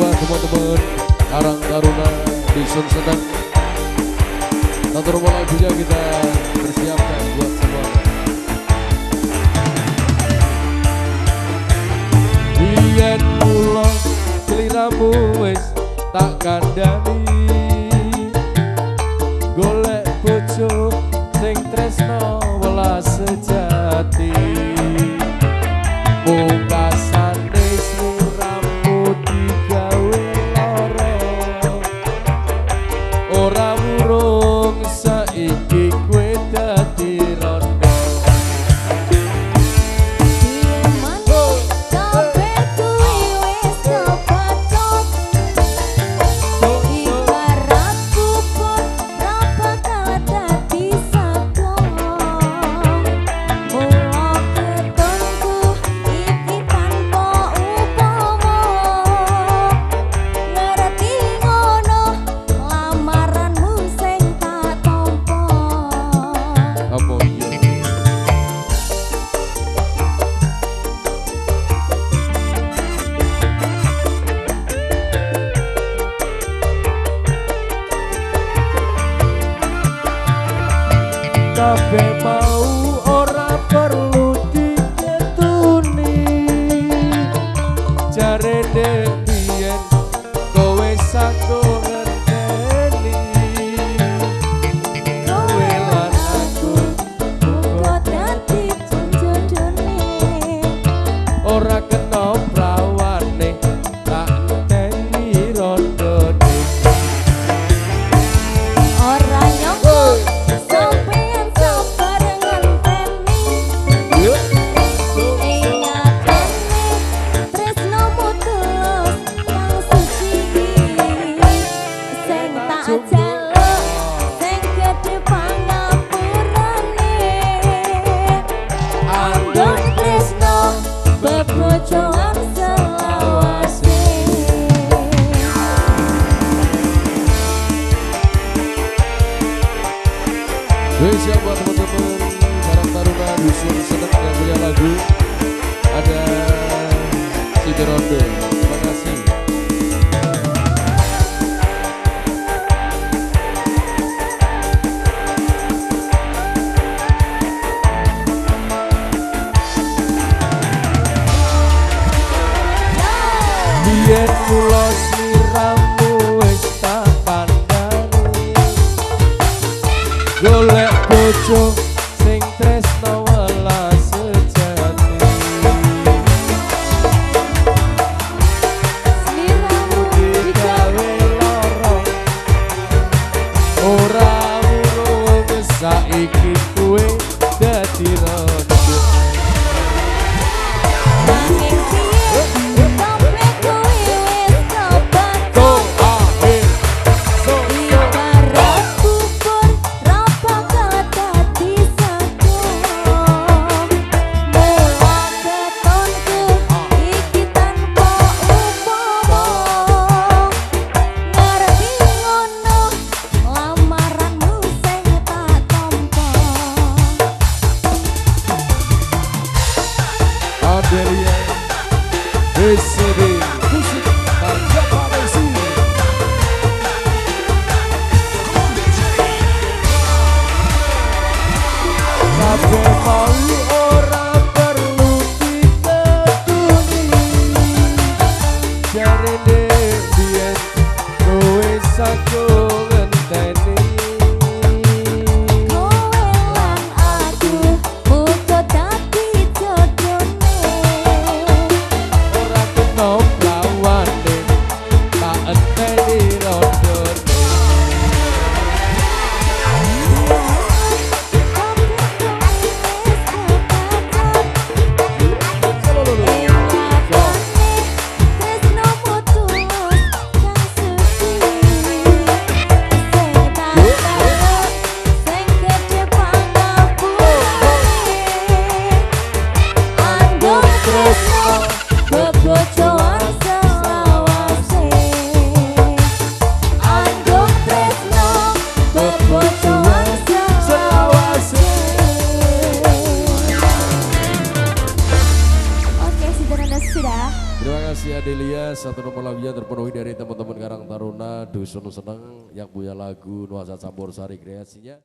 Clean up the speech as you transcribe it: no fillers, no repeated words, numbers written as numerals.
buat teman-teman Karang Taruna Dusun Sedang. Satu rumah lagunya kita persiapkan buat semuanya. Biyen kula sliramu wis tak kandhani, golek bojo sing tresno welas sejati. Pungkasane sliramu digawe lara, ora murung saiki kowe dadi rondo. Kabeh mau ora perlu diketuni, jarene biyen kowe sago ngerteni. Kowe lan aku uga dadi jodone, ora kena prawane tak enteni rondone. Ora nyongko spesial buat teman-teman Karang Taruna Dusun Sedang yang punya lagu ada Siti Rondo. Terima kasih. Biyen kula sliramu wis tak kandhani, golek bojo sing tresno welas sejati. Sliramu digawe lara, ora murung saiki kowe dadi rondo. BCD Musik Karya Palesi. Kabeh mau ora perlu diketuni, jarene biyen kowe sago ngenteni. Terima kasih Adelia, satu nomor lagunya terpenuhi dari teman-teman Karang Taruna Dusun Seneng yang punya lagu Nuasa Campur Sari kreasinya.